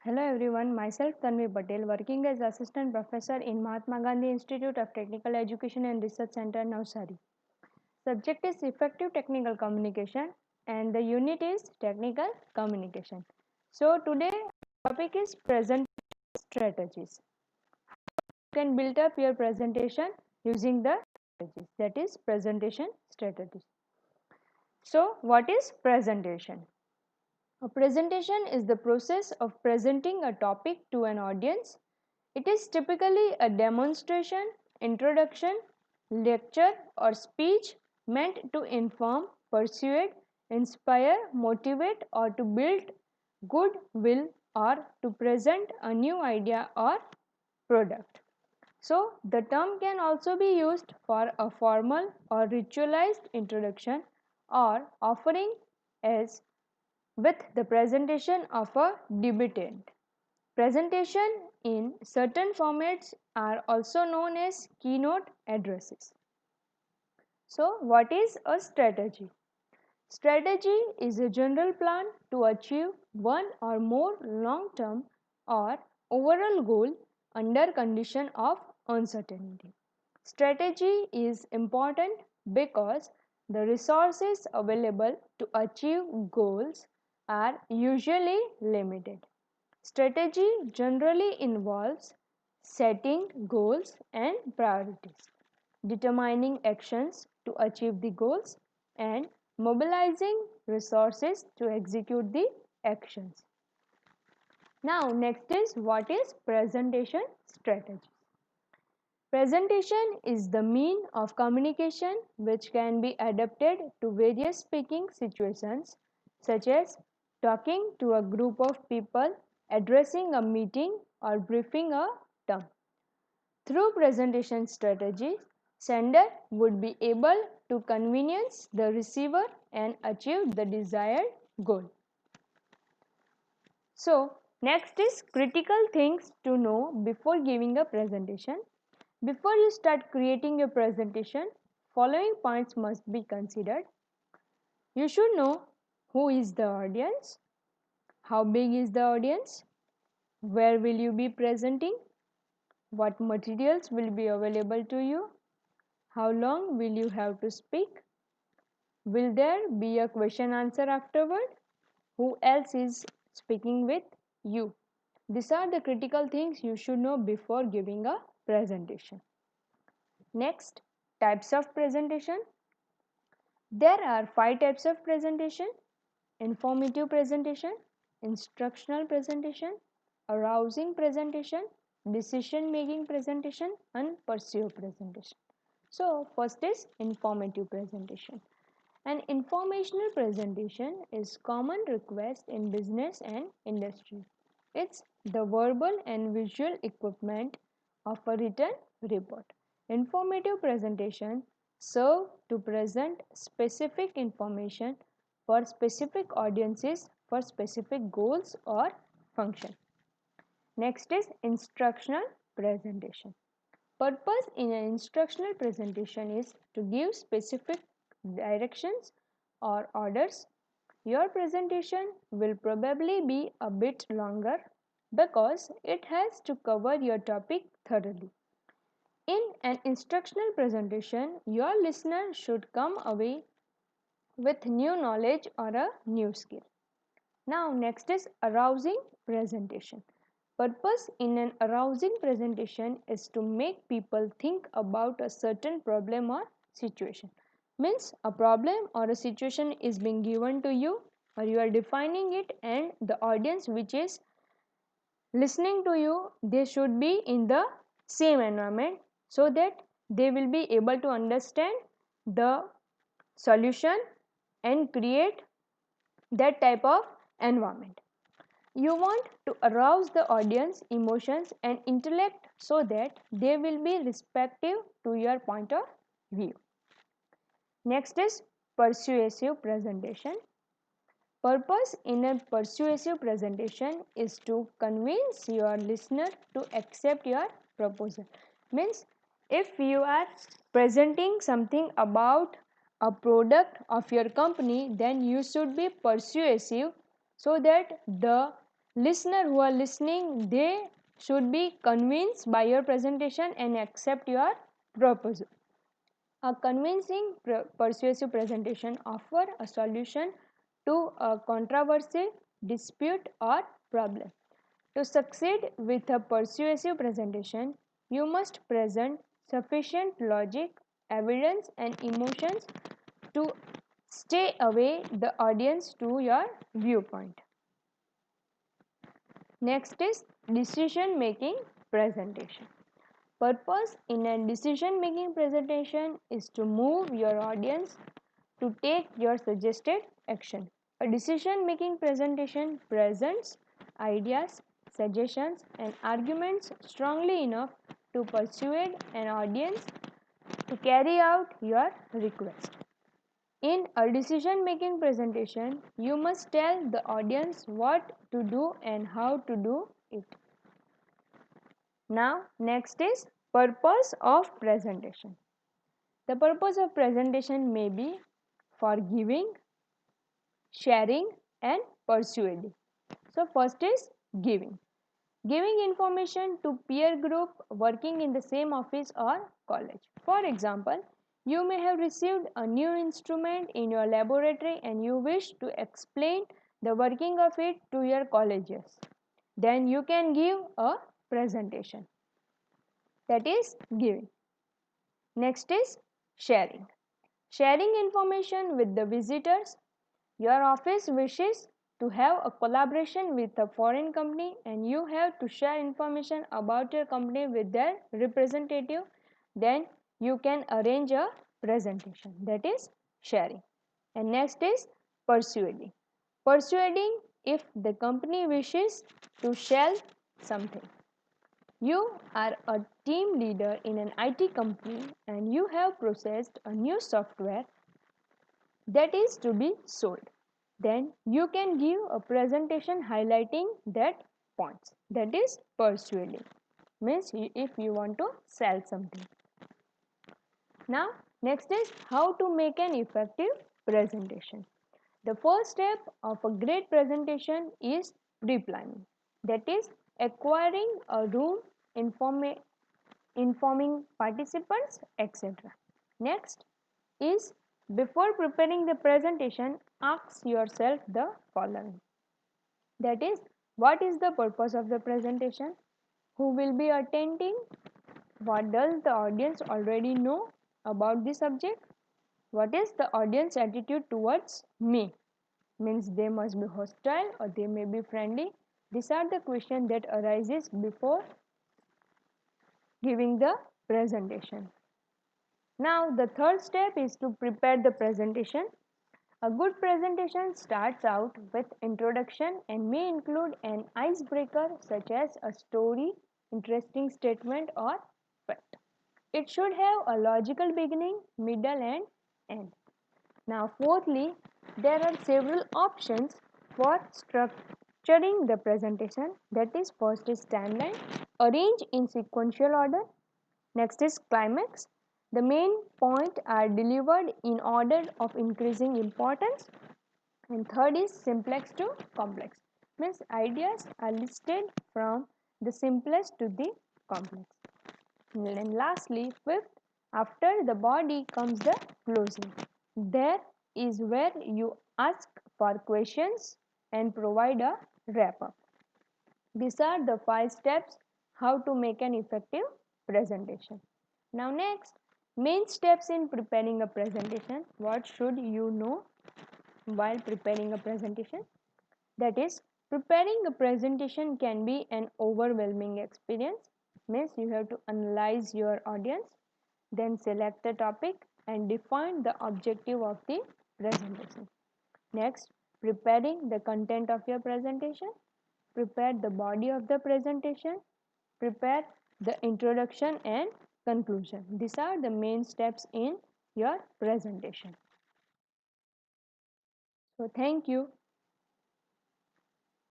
Hello everyone, myself Tanvi Patel, working as Assistant Professor in Mahatma Gandhi Institute of Technical Education and Research Center, Navsari. Subject is Effective Technical Communication and the unit is Technical Communication. So today topic is Presentation Strategies. You can build up your presentation using the strategies, that is presentation strategies. So what is presentation? A presentation is the process of presenting a topic to an audience. It is typically a demonstration, introduction, lecture, or speech meant to inform, persuade, inspire, motivate, or to build goodwill or to present a new idea or product. So, the term can also be used for a formal or ritualized introduction or offering as with the presentation of a debutant. Presentation in certain formats are also known as keynote addresses. So, what is a strategy? Strategy is a general plan to achieve one or more long-term or overall goal under condition of uncertainty. Strategy is important because the resources available to achieve goals are usually limited. Strategy generally involves setting goals and priorities, determining actions to achieve the goals, and mobilizing resources to execute the actions. Now, next is what is presentation strategy? Presentation is the mean of communication which can be adapted to various speaking situations such as talking to a group of people, addressing a meeting, or briefing a term. Through presentation strategies, sender would be able to convenience the receiver and achieve the desired goal. So, next is critical things to know before giving a presentation. Before you start creating your presentation, following points must be considered. You should know who is the audience, how big is the audience, where will you be presenting, what materials will be available to you, how long will you have to speak, will there be a question answer afterward, who else is speaking with you. These are the critical things you should know before giving a presentation. Next, types of presentation. There are 5 types of presentation: informative presentation, instructional presentation, arousing presentation, decision making presentation, and persuasive presentation. So, first is informative presentation. An informational presentation is common request in business and industry. It's the verbal and visual equipment of a written report. Informative presentation serve to present specific information for specific audiences for specific goals or function. Next is instructional presentation. Purpose in an instructional presentation is to give specific directions or orders. Your presentation will probably be a bit longer because it has to cover your topic thoroughly. In an instructional presentation, your listener should come away with new knowledge or a new skill. Now, next is arousing presentation. Purpose in an arousing presentation is to make people think about a certain problem or situation. Means a problem or a situation is being given to you or you are defining it, and the audience which is listening to you, they should be in the same environment so that they will be able to understand the solution and create that type of environment. You want to arouse the audience emotions and intellect so that they will be receptive to your point of view. Next is persuasive presentation. Purpose in a persuasive presentation is to convince your listener to accept your proposal. Means if you are presenting something about a product of your company, then you should be persuasive so that the listener who are listening, they should be convinced by your presentation and accept your proposal. A convincing persuasive presentation offer a solution to a controversy, dispute or problem. To succeed with a persuasive presentation, you must present sufficient logic, evidence and emotions to stay away the audience to your viewpoint. Next is decision making presentation. Purpose in a decision making presentation is to move your audience to take your suggested action. A decision making presentation presents ideas, suggestions, and arguments strongly enough to persuade an audience to carry out your request. In a decision making presentation, you must tell the audience what to do and how to do it. Now, next is purpose of presentation. The purpose of presentation may be for giving, sharing and persuading. So, first is giving. Giving information to peer group working in the same office or college. For example, you may have received a new instrument in your laboratory and you wish to explain the working of it to your colleagues. Then you can give a presentation. That is giving. Next is sharing. Sharing information with the visitors. Your office wishes to have a collaboration with a foreign company and you have to share information about your company with their representative. Then you can arrange a presentation. That is sharing. And next is persuading. Persuading if the company wishes to sell something. You are a team leader in an IT company and you have processed a new software that is to be sold. Then you can give a presentation highlighting that points. That is persuading. Means if you want to sell something. Now next is how to make an effective presentation. The first step of a great presentation is pre-planning. That is acquiring a room, informing participants, etc. Next is before preparing the presentation, ask yourself the following. That is, what is the purpose of the presentation? Who will be attending? What does the audience already know about the subject? What is the audience attitude towards me? Means they must be hostile or they may be friendly. These are the questions that arises before giving the presentation. Now the third step is to prepare the presentation. A good presentation starts out with introduction and may include an icebreaker such as a story, interesting statement or fact. It should have a logical beginning, middle and end. Now fourthly, there are several options for structuring the presentation. That is, first is timeline, arrange in sequential order. Next is climax. The main points are delivered in order of increasing importance. And third is simplex to complex. Means ideas are listed from the simplest to the complex. And lastly, fifth, after the body comes the closing. There is where you ask for questions and provide a wrap up. These are the 5 steps how to make an effective presentation. Now next, main steps in preparing a presentation. What should you know while preparing a presentation? That is, preparing a presentation can be an overwhelming experience. Means you have to analyze your audience, then select the topic and define the objective of the presentation. Next, preparing the content of your presentation. Prepare the body of the presentation. Prepare the introduction and conclusion. These are the main steps in your presentation. So thank you.